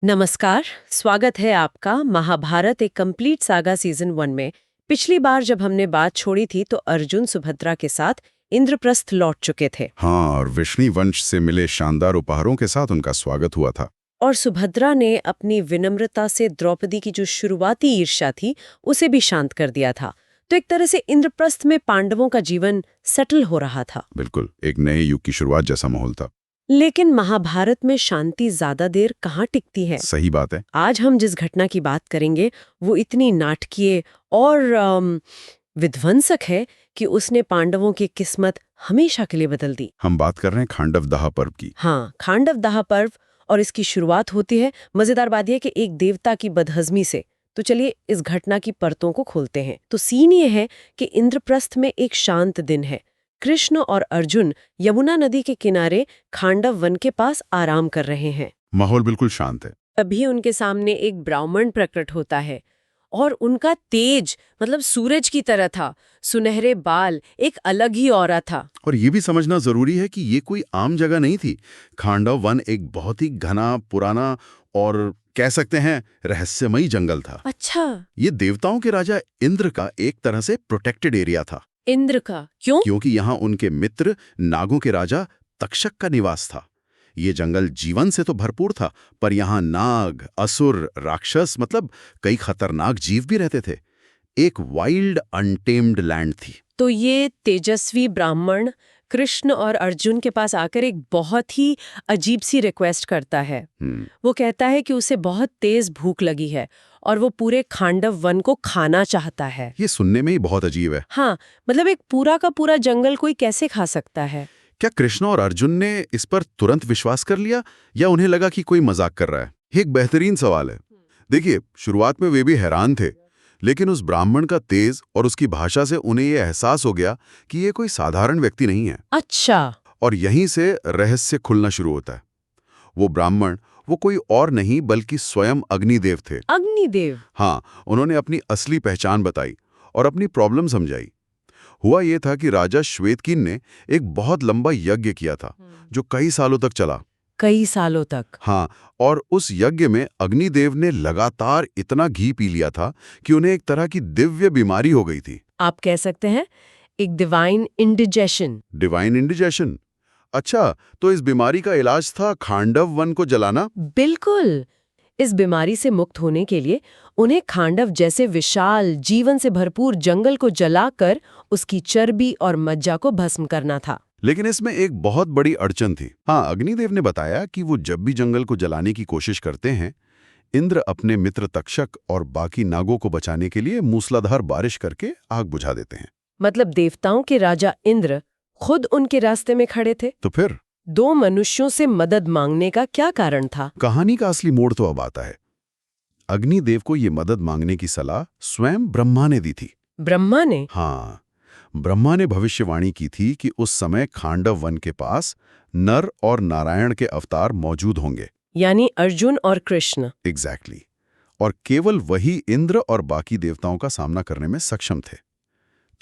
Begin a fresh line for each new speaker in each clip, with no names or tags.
नमस्कार। स्वागत है आपका महाभारत एक कंप्लीट सागा सीजन 1 में। पिछली बार जब हमने बात छोड़ी थी तो अर्जुन सुभद्रा के साथ इंद्रप्रस्थ लौट चुके थे
हाँ, और विष्णु वंश से मिले शानदार उपहारों के साथ उनका स्वागत हुआ था।
और सुभद्रा ने अपनी विनम्रता से द्रौपदी की जो शुरुआती ईर्ष्या थी उसे भी शांत कर दिया था। तो एक तरह से इंद्रप्रस्थ में पांडवों का जीवन सेटल हो रहा था।
बिल्कुल, एक नए युग की शुरुआत जैसा माहौल था।
लेकिन महाभारत में शांति ज्यादा देर कहाँ टिकती है।
सही बात है।
आज हम जिस घटना की बात करेंगे वो इतनी नाटकीय और विध्वंसक है कि उसने पांडवों की किस्मत हमेशा के लिए बदल दी।
हम बात कर रहे हैं खांडव दाह पर्व की।
हाँ, खांडव दाह पर्व। और इसकी शुरुआत होती है, मजेदार बात यह है कि एक देवता की बदहजमी से। तो चलिए इस घटना की परतों को खोलते हैं। तो सीन ये है कि इंद्रप्रस्थ में एक शांत दिन है। कृष्ण और अर्जुन यमुना नदी के किनारे खांडव वन के पास आराम कर रहे हैं।
माहौल बिल्कुल शांत है।
तभी उनके सामने एक ब्राह्मण प्रकट होता है और उनका तेज मतलब सूरज की तरह था। सुनहरे बाल, एक अलग ही ऑरा था।
और ये भी समझना जरूरी है कि ये कोई आम जगह नहीं थी। खांडव वन एक बहुत ही घना, पुराना और कह सकते हैं रहस्यमयी जंगल था।
अच्छा,
ये देवताओं के राजा इंद्र का एक तरह से प्रोटेक्टेड एरिया था।
इंद्र का क्यों?
क्योंकि यहाँ उनके मित्र नागों के राजा तक्षक का निवास था। ये जंगल जीवन से तो भरपूर था, पर यहाँ नाग, असुर, राक्षस मतलब कई खतरनाक जीव भी रहते थे। एक वाइल्ड अनटेम्ड लैंड थी।
तो ये तेजस्वी ब्राह्मण कृष्ण और अर्जुन के पास आकर एक बहुत ही अजीब सी रिक्वेस्ट करता है। वो कहता है कि उसे बहुत तेज भूख लगी है और वो पूरे खांडव वन को खाना चाहता है।
ये सुनने में ही बहुत अजीब है।
हाँ, मतलब एक पूरा का पूरा जंगल कोई कैसे खा सकता है?
क्या कृष्ण और अर्जुन ने इस पर तुरंत विश्वास कर लिया या उन्हें लगा कि कोई मजाक कर रहा है? ये एक बेहतरीन सवाल है। देखिए, शुरुआत में वे भी हैरान थे, लेकिन उस ब्राह्मण का तेज और उसकी भाषा से उन्हें ये एहसास हो गया कि ये कोई साधारण व्यक्ति नहीं है।
अच्छा।
और यहीं से रहस्य खुलना शुरू होता है। वो ब्राह्मण वो कोई और नहीं बल्कि स्वयं अग्निदेव थे।
अग्निदेव?
हाँ, उन्होंने अपनी असली पहचान बताई और अपनी प्रॉब्लम समझाई। हुआ ये था कि राजा श्वेतकीन ने एक बहुत लंबा यज्ञ किया था जो कई सालों तक चला।
कई सालों तक?
हाँ, और उस यज्ञ में अग्निदेव ने लगातार इतना घी पी लिया था कि उन्हें एक तरह की दिव्य बीमारी हो गई थी।
आप कह सकते हैं एक डिवाइन इंडिजेशन।
Divine indigestion? अच्छा, तो इस बीमारी का इलाज था खांडव वन को जलाना?
बिल्कुल। इस बीमारी से मुक्त होने के लिए उन्हें खांडव जैसे विशाल जीवन से भरपूर जंगल को जलाकर उसकी चर्बी और मज्जा को भस्म करना था।
लेकिन इसमें एक बहुत बड़ी अड़चन थी। हाँ, अग्निदेव ने बताया कि वो जब भी जंगल को जलाने की कोशिश करते हैं, इंद्र अपने मित्र तक्षक और बाकी नागों को बचाने के लिए मूसलाधार बारिश करके आग बुझा देते हैं।
मतलब देवताओं के राजा इंद्र खुद उनके रास्ते में खड़े थे।
तो फिर
दो मनुष्यों से मदद मांगने का क्या कारण था?
कहानी का असली मोड़ तो अब आता है। अग्निदेव को ये मदद मांगने की सलाह स्वयं ब्रह्मा ने दी थी।
ब्रह्मा ने?
हाँ, ब्रह्मा ने भविष्यवाणी की थी कि उस समय खांडव वन के पास नर और नारायण के अवतार मौजूद होंगे।
यानी अर्जुन और कृष्ण।
एग्जैक्टली। और केवल वही इंद्र और बाकी देवताओं का सामना करने में सक्षम थे।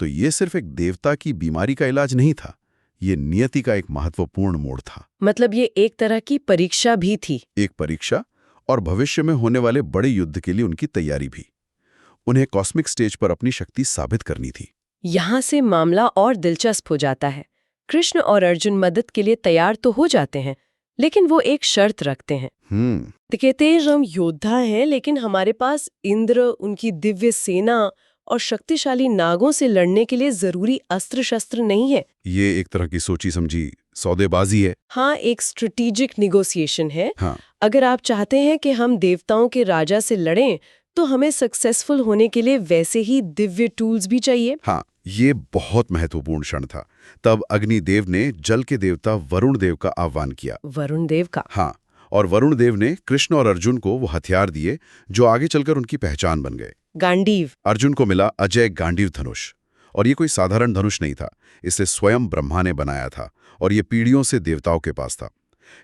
तो ये सिर्फ एक देवता की बीमारी का इलाज नहीं था, ये नियति का एक महत्वपूर्ण मोड़ था।
मतलब ये एक तरह की परीक्षा भी थी।
एक परीक्षा और भविष्य में होने वाले बड़े युद्ध के लिए उनकी तैयारी भी। उन्हें कॉस्मिक स्टेज पर अपनी शक्ति साबित करनी थी।
यहाँ से मामला और दिलचस्प हो जाता है। कृष्ण और अर्जुन मदद के लिए तैयार तो हो जाते हैं, लेकिन वो एक शर्त रखते हैं। कहते हैं हम योद्धा हैं, लेकिन हमारे पास इंद्र, उनकी दिव्य सेना और शक्तिशाली नागों से लड़ने के लिए जरूरी अस्त्र शस्त्र नहीं है।
ये एक तरह की सोची समझी सौदेबाजी है।
हाँ, एक स्ट्रेटेजिक निगोसिएशन है।
हाँ।
अगर आप चाहते हैं कि हम देवताओं के राजा से लड़ें, तो हमें सक्सेसफुल होने के लिए वैसे ही दिव्य टूल्स भी चाहिए।
हाँ, ये बहुत महत्वपूर्ण क्षण था। तब अग्निदेव ने जल के देवता वरुण देव का आह्वान किया।
वरुण देव का?
हाँ, और वरुण देव ने कृष्ण और अर्जुन को वो हथियार दिए जो आगे चलकर उनकी पहचान बन गए।
गांडीव?
अर्जुन को मिला अजय गांडीव धनुष। और ये कोई साधारण धनुष नहीं था, इसे स्वयं ब्रह्मा ने बनाया था और ये पीढ़ियों से देवताओं के पास था।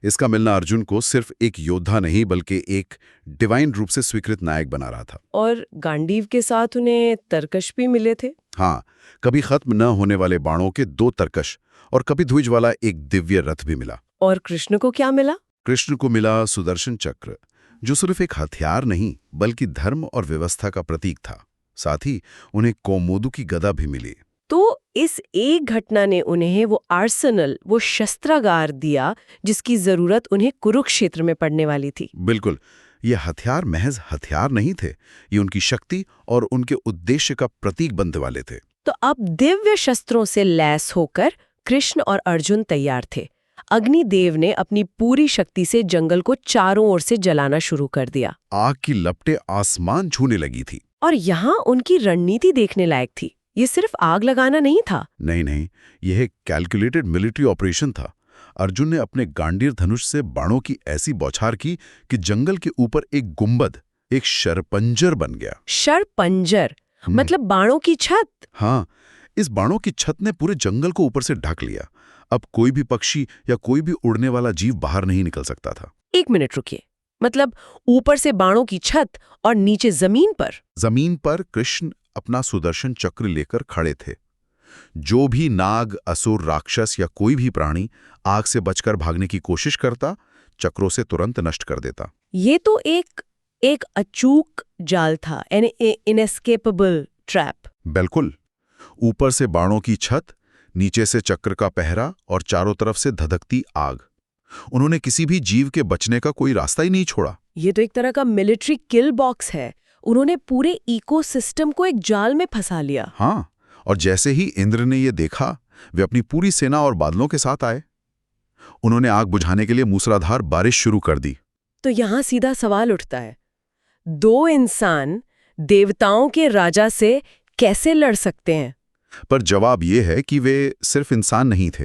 इसका मिलना अर्जुन को सिर्फ एक योद्धा नहीं बल्कि एक डिवाइन रूप से स्वीकृत नायक बना रहा था।
और गांडीव के साथ उन्हें तरकश भी मिले थे।
हाँ, कभी खत्म न होने वाले बाणों के 2 तरकश और कभी ध्वज वाला एक दिव्य रथ भी मिला।
और कृष्ण को क्या मिला?
कृष्ण को मिला सुदर्शन चक्र, जो सिर्फ एक हथियार नहीं बल्कि धर्म और व्यवस्था का प्रतीक था। साथ ही उन्हें कौमोदू की गदा भी मिली।
तो इस एक घटना ने उन्हें वो आर्सेनल, वो शस्त्रागार दिया जिसकी जरूरत उन्हें कुरुक्षेत्र में पड़ने वाली थी।
बिल्कुल, ये हथियार महज हथियार नहीं थे, ये उनकी शक्ति और उनके उद्देश्य का प्रतीक बनने वाले थे।
तो अब दिव्य शस्त्रों से लैस होकर कृष्ण और अर्जुन तैयार थे। अग्निदेव ने अपनी पूरी शक्ति से जंगल को चारों ओर से जलाना शुरू कर दिया।
आग की लपटें आसमान छूने लगी थी।
और यहाँ उनकी रणनीति देखने लायक थी। ये सिर्फ आग लगाना नहीं था।
नहीं, यह एक कैलकुलेटेड मिलिट्री ऑपरेशन था। अर्जुन ने अपने गांडीव धनुष से बाणों की ऐसी बौछार की कि जंगल के ऊपर एक गुंबद, एक शरपंजर बन गया।
शरपंजर मतलब बाणों की छत?
हाँ, इस बाणों की छत ने पूरे जंगल को ऊपर से ढक लिया। अब कोई भी पक्षी या कोई भी उड़ने वाला जीव बाहर नहीं निकल सकता था।
एक मिनट रुकिए, मतलब ऊपर से बाणों की छत और नीचे जमीन पर?
जमीन पर कृष्ण अपना सुदर्शन चक्र लेकर खड़े थे। जो भी नाग, असुर, राक्षस या कोई भी प्राणी आग से बचकर भागने की कोशिश करता, चक्रों से तुरंत नष्ट कर देता।
ये तो एक अचूक जाल था, एन इनेस्केपेबल ट्रैप।
बिल्कुल, ऊपर से बाणों की छत, नीचे से चक्र का पहरा और चारों तरफ से धधकती आग। उन्होंने किसी भी जीव के बचने का कोई रास्ता ही नहीं छोड़ा।
ये तो एक तरह का मिलिट्री किल बॉक्स है। उन्होंने पूरे इकोसिस्टम को एक जाल में फंसा लिया।
हाँ, और जैसे ही इंद्र ने ये देखा, वे अपनी पूरी सेना और बादलों के साथ आए। उन्होंने आग बुझाने के लिए मूसलाधार बारिश शुरू कर दी।
तो यहाँ सीधा सवाल उठता है, दो इंसान देवताओं के राजा से कैसे लड़ सकते हैं?
पर जवाब ये है कि वे सिर्फ इंसान नहीं थे।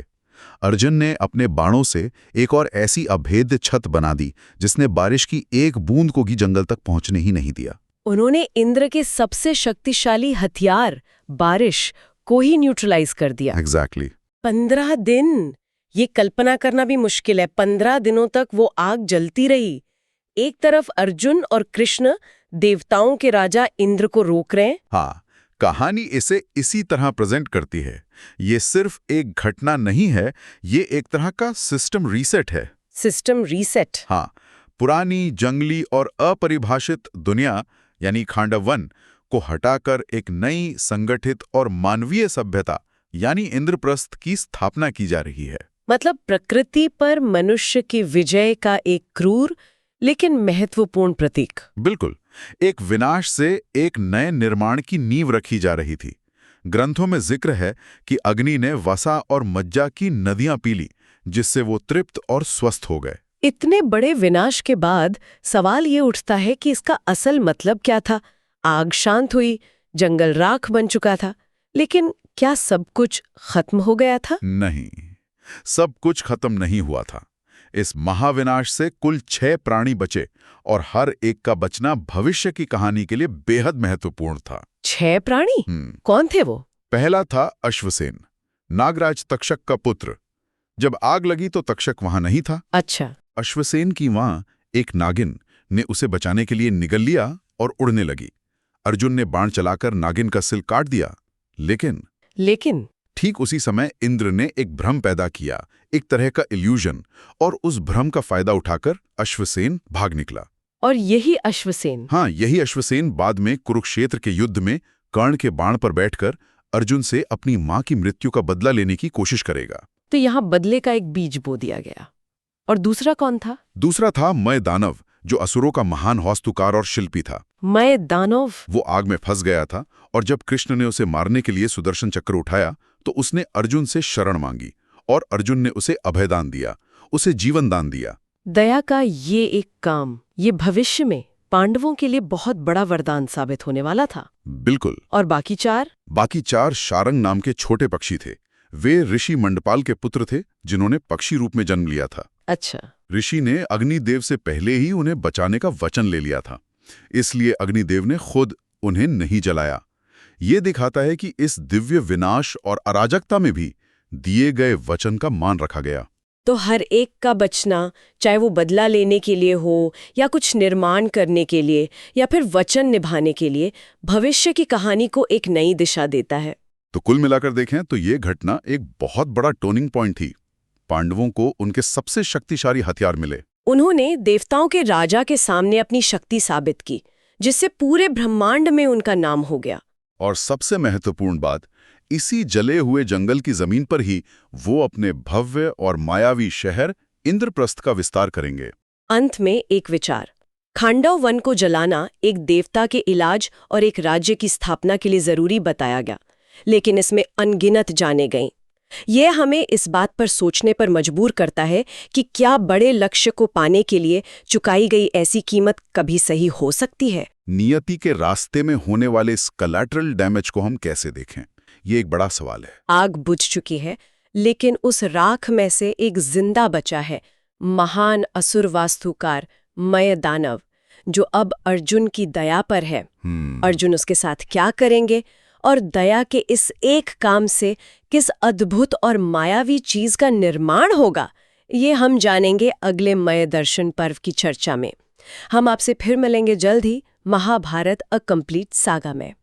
अर्जुन ने अपने बाणों से एक और ऐसी अभेद्य छत बना दी जिसने बारिश की एक बूंद को भी जंगल तक पहुंचने ही नहीं दिया।
उन्होंने इंद्र के सबसे शक्तिशाली हथियार बारिश को ही न्यूट्रलाइज कर दिया।
एग्जैक्टली।
15 दिन, ये कल्पना करना भी मुश्किल है। 15 दिनों तक वो आग जलती रही। एक तरफ अर्जुन और कृष्ण देवताओं के राजा इंद्र को रोक रहे हैं।
हाँ, कहानी इसे इसी तरह प्रेजेंट करती है। ये सिर्फ एक घटना नहीं है, ये एक तरह का सिस्टम रीसेट है।
System reset?
हाँ, पुरानी, जंगली और अपरिभाषित दुनिया यानी खांडव वन को हटाकर एक नई, संगठित और मानवीय सभ्यता यानी इंद्रप्रस्थ की स्थापना की जा रही है।
मतलब प्रकृति पर मनुष्य की विजय का एक क्रूर लेकिन महत्वपूर्ण प्रतीक।
बिल्कुल, एक विनाश से एक नए निर्माण की नींव रखी जा रही थी। ग्रंथों में जिक्र है कि अग्नि ने वसा और मज्जा की नदियां पी ली, जिससे वो तृप्त और स्वस्थ हो गए।
इतने बड़े विनाश के बाद सवाल ये उठता है कि इसका असल मतलब क्या था? आग शांत हुई, जंगल राख बन चुका था, लेकिन क्या सब कुछ खत्म हो गया था?
नहीं, सब कुछ खत्म नहीं हुआ था। इस महाविनाश से कुल 6 प्राणी बचे और हर एक का बचना भविष्य की कहानी के लिए बेहद महत्वपूर्ण था।
6 प्राणी? कौन थे वो?
पहला था अश्वसेन, नागराज तक्षक का पुत्र। जब आग लगी तो तक्षक वहां नहीं था।
अच्छा।
अश्वसेन की वहां एक नागिन ने उसे बचाने के लिए निगल लिया और उड़ने लगी। अर्जुन ने बाण चलाकर नागिन का सिर काट दिया, लेकिन ठीक उसी समय इंद्र ने एक भ्रम पैदा किया, एक तरह का इल्यूजन, और उस भ्रम का फायदा उठाकर अश्वसेन भाग निकला।
और यही अश्वसेन?
हाँ, यही अश्वसेन बाद में कुरुक्षेत्र के युद्ध में कर्ण के बाण पर बैठकर अर्जुन से अपनी मां की मृत्यु का बदला लेने की कोशिश करेगा।
तो यहाँ बदले का एक बीज बो दिया गया। और दूसरा कौन था?
दूसरा था मय दानव, जो असुरों का महान वास्तुकार और शिल्पी था।
मय दानव? वो
आग में फंस गया था और जब कृष्ण ने उसे मारने के लिए सुदर्शन चक्र उठाया तो उसने अर्जुन से शरण मांगी और अर्जुन ने उसे अभयदान दिया, उसे जीवन दान दिया।
दया का ये एक काम, ये भविष्य में पांडवों के लिए बहुत बड़ा वरदान साबित होने वाला था।
बिल्कुल।
और बाकी 4?
बाकी 4 शारंग नाम के छोटे पक्षी थे। वे ऋषि मंडपाल के पुत्र थे, जिन्होंने पक्षी रूप में जन्म लिया था।
अच्छा।
ऋषि ने अग्निदेव से पहले ही उन्हें बचाने का वचन ले लिया था, इसलिए अग्निदेव ने खुद उन्हें नहीं जलाया। ये दिखाता है कि इस दिव्य विनाश और अराजकता में भी दिए गए वचन का मान रखा गया।
तो हर एक का बचना, चाहे वो बदला लेने के लिए हो या कुछ निर्माण करने के लिए या फिर वचन निभाने के लिए, भविष्य की कहानी को एक नई दिशा देता है।
तो कुल मिलाकर देखें तो ये घटना एक बहुत बड़ा टर्निंग पॉइंट थी। पांडवों को उनके सबसे शक्तिशाली हथियार मिले,
उन्होंने देवताओं के राजा के सामने अपनी शक्ति साबित की, जिससे पूरे ब्रह्मांड में उनका नाम हो गया।
और सबसे महत्वपूर्ण बात, इसी जले हुए जंगल की जमीन पर ही वो अपने भव्य और मायावी शहर इंद्रप्रस्थ का विस्तार करेंगे।
अंत में एक विचार, खांडव वन को जलाना एक देवता के इलाज और एक राज्य की स्थापना के लिए जरूरी बताया गया, लेकिन इसमें अनगिनत जाने गईं। यह हमें इस बात पर सोचने पर मजबूर करता है कि क्या बड़े लक्ष्य को पाने के लिए चुकाई गई ऐसी कीमत कभी सही हो सकती है?
नियति के रास्ते में होने वाले इस कोलैटरल डैमेज को हम कैसे देखें, ये एक बड़ा सवाल है।
आग बुझ चुकी है, लेकिन उस राख में से एक जिंदा बचा है, महान असुर वास्तुकार मय दानव, जो अब अर्जुन की दया पर है। अर्जुन उसके साथ क्या करेंगे और दया के इस एक काम से किस अद्भुत और मायावी चीज का निर्माण होगा, ये हम जानेंगे अगले मय दर्शन पर्व की चर्चा में। हम आपसे फिर मिलेंगे जल्द ही महाभारत अ कंप्लीट सागा में।